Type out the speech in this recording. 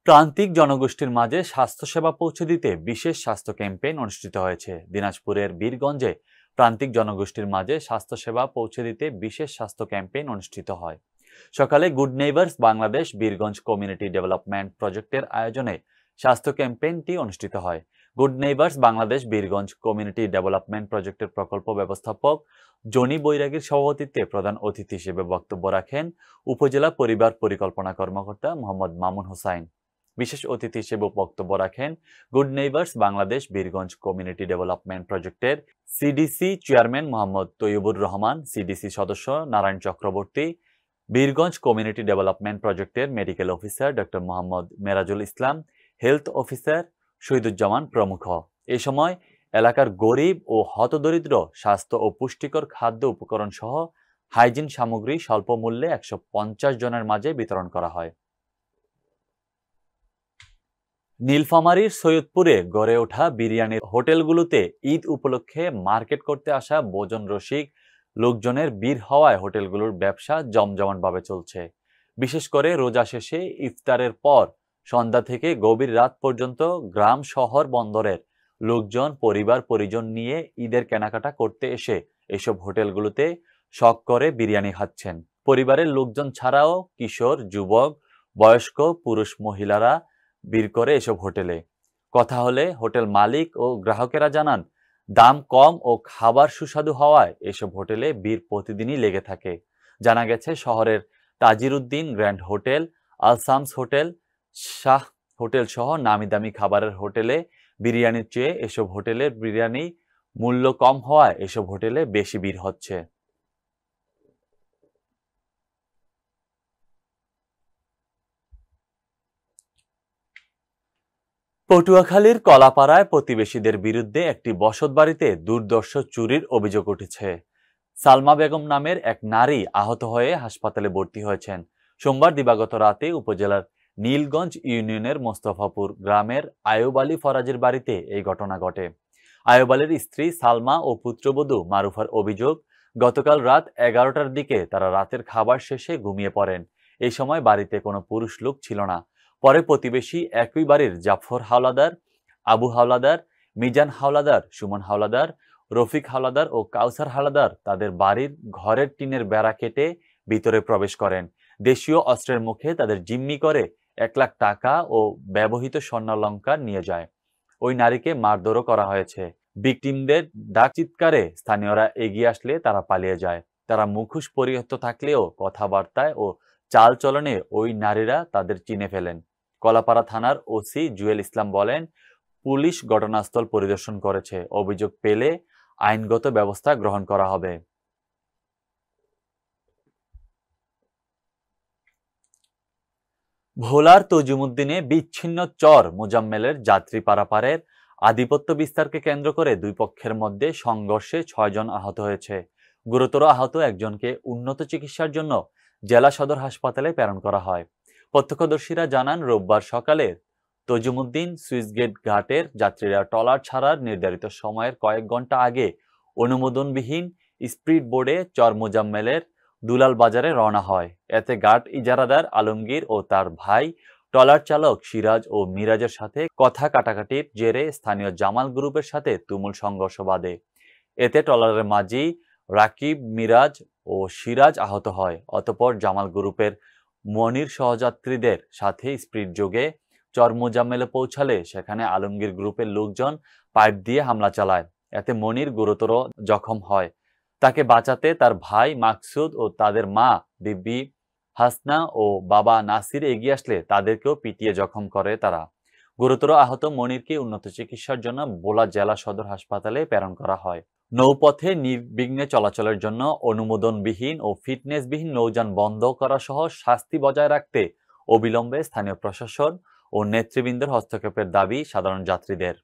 প্রান্তিক জনগোষ্ঠীর মাঝে স্বাস্থ্যসেবা পৌঁছে দিতে বিশেষ স্বাস্থ্য ক্যাম্পেইন অনুষ্ঠিত হয়েছে। দিনাজপুরের বীরগঞ্জে প্রান্তিক জনগোষ্ঠীর মাঝে স্বাস্থ্যসেবা পৌঁছে দিতে বিশেষ স্বাস্থ্য ক্যাম্পেইন অনুষ্ঠিত হয়। সকালে good neighbours Bangladesh Birganj community development প্রজেক্টের আয়োজনে স্বাস্থ্য ক্যাম্পেইনটি অনুষ্ঠিত হয়। Good neighbours Bangladesh Birganj community development প্রজেক্টের প্রকল্প ব্যবস্থাপক জনি বৈরাগীর সভাপতিত্বে প্রধান অতিথি হিসেবে বক্তব্য রাখেন উপজেলা পরিবার পরিকল্পনা কর্মকর্তা মোহাম্মদ মামুন হোসাইন। বিশেষ অতিথি হিসেবে বক্তব্য রাখেন good neighbours Bangladesh Birganj community development প্রজেক্টের CDC chairman Mohammad Toyobur Rahman, CDC সদস্য নারায়ণ চক্রবর্তী, বীরগঞ্জ কমিউনিটি ডেভেলপমেন্ট প্রজেক্টের medical officer doctor Mohammad Merajul Islam, health officer Shahiduzzaman প্রমুখ। এ সময় এলাকার গরিব ও হতদরিদ্র স্বাস্থ্য ও পুষ্টিকর খাদ্য উপকরণ সহ হাইজিন সামগ্রী স্বল্প মূল্যে 150 জনের মাঝে বিতরণ করা হয়। নীলফামারীর সৈয়দপুরে গড়ে ওঠা বিরিয়ানির হোটেলগুলোতে ঈদ উপলক্ষে মার্কেট করতে আসা ভোজন রসিক লোকজনের ভিড় হওয়ায় হোটেলগুলোর ব্যবসা জমজমাটভাবে চলছে। বিশেষ করে রোজা শেষে ইফতারের পর সন্ধ্যা থেকে গভীর রাত পর্যন্ত গ্রাম শহর বন্দরের লোকজন পরিবার পরিজন নিয়ে ঈদের কেনাকাটা করতে এসে এসব হোটেলগুলোতে শখ করে বিরিয়ানি খাচ্ছেন। পরিবারের লোকজন ছাড়াও কিশোর, যুবক, বয়স্ক, পুরুষ, মহিলারা ভিড় করে এসব হোটেলে। কথা হলে হোটেল মালিক ও গ্রাহকেরা জানান, দাম কম ও খাবার সুস্বাদু হওয়ায় এসব হোটেলে ভিড় প্রতিদিনই লেগে থাকে। জানা গেছে শহরের Tajir Uddin grand hotel, Alshams hotel, Shah hotel সহ নামি দামি খাবারের হোটেলে বিরিয়ানির চেয়ে এসব হোটেলের বিরিয়ানি মূল্য কম হওয়ায় এসব হোটেলে বেশি ভিড় হচ্ছে। পটুয়াখালীর কলাপাড়ায় প্রতিবেশীদের বিরুদ্ধে একটি বসতবাড়িতে দুর্ধর্ষ চুরির অভিযোগ উঠেছে। সালমা বেগম নামের এক নারী আহত হয়ে হাসপাতালে ভর্তি হয়েছেন। সোমবার দিবাগত রাতে উপজেলার নীলগঞ্জ ইউনিয়নের মোস্তফাপুর গ্রামের আয়ুব আলী ফরাজের বাড়িতে এই ঘটনা ঘটে। আয়ুব আলীর স্ত্রী সালমা ও পুত্রবধূ মারুফার অভিযোগ, গতকাল রাত 11টার দিকে তারা রাতের খাবার শেষে ঘুমিয়ে পড়েন। এই সময় বাড়িতে কোনো পুরুষ লোক ছিল না। পরে প্রতিবেশী একই বাড়ির জাফর হাওলাদার, আবু হাওলাদার, মিজান হাওলাদার, সুমন হাওলাদার, রফিক হাওলাদার ও কাউসার হাওলাদার তাদের বাড়ির ঘরের টিনের বেড়া কেটে ভিতরে প্রবেশ করেন। দেশীয় অস্ত্রের মুখে তাদের জিম্মি করে 1 লাখ টাকা ও ব্যবহৃত স্বর্ণালংকার নিয়ে যায়। ওই নারীকে মারধরও করা হয়েছে। ভিকটিমদের ডাক চিৎকারে স্থানীয়রা এগিয়ে আসলে তারা পালিয়ে যায়। তারা মুখোশ পরিহিত থাকলেও কথাবার্তায় ও চালচলনে ওই নারীরা তাদের চিনে ফেলেন। কলাপাড়া থানার ওসি জুয়েল ইসলাম বলেন, পুলিশ ঘটনাস্থল পরিদর্শন করেছে, অভিযোগ পেলে আইনগত ব্যবস্থা গ্রহণ করা হবে। ভোলার তজিমুদ্দিনে বিচ্ছিন্ন চর মোজাম্মেলের যাত্রী পারাপারের আধিপত্য বিস্তারকে কেন্দ্র করে দুই পক্ষের মধ্যে সংঘর্ষে 6 জন আহত হয়েছে। গুরুতর আহত একজনকে উন্নত চিকিৎসার জন্য জেলা সদর হাসপাতালে প্রেরণ করা হয়। প্রত্যক্ষদর্শীরা জানান, রোববার সকালে তজিমুদ্দিন সুইচগেট ঘাটের যাত্রীরা ট্রলার ছাড়ার নির্ধারিত সময়ের কয়েক ঘন্টা আগে অনুমোদনবিহীন স্পিড বোর্ডে চর মোজাম্মেলের দুলাল বাজারে রওনা হয়। এতে ঘাট ইজারাদার আলমগীর ও তার ভাই ট্রলার চালক সিরাজ ও মিরাজের সাথে কথা কাটাকাটির জেরে স্থানীয় জামাল গ্রুপের সাথে তুমুল সংঘর্ষ বাধে। এতে ট্রলারের মাঝি রাকিব, মিরাজ ও সিরাজ আহত হয়। অতঃপর জামাল গ্রুপের মনির সহযাত্রীদের সাথে স্পিড যোগে চর মোজাম্মেলে পৌঁছালে সেখানে আলমগীর গ্রুপের লোকজন পাইপ দিয়ে হামলা চালায়। এতে মনির গুরুতর জখম হয়। তাকে বাঁচাতে তার ভাই মাকসুদ ও তাদের মা বিবি হাসনা ও বাবা নাসির এগিয়ে আসলে তাদেরকেও পিটিয়ে জখম করে তারা। গুরুতর আহত মনিরকে উন্নত চিকিৎসার জন্য ভোলা জেলা সদর হাসপাতালে প্রেরণ করা হয়। নৌপথে নির্বিঘ্নে চলাচলের জন্য অনুমোদনবিহীন ও ফিটনেসবিহীন নৌযান বন্ধ করা সহ শাস্তি বজায় রাখতে অবিলম্বে স্থানীয় প্রশাসন ও নেতৃবৃন্দের হস্তক্ষেপের দাবি সাধারণ যাত্রীদের।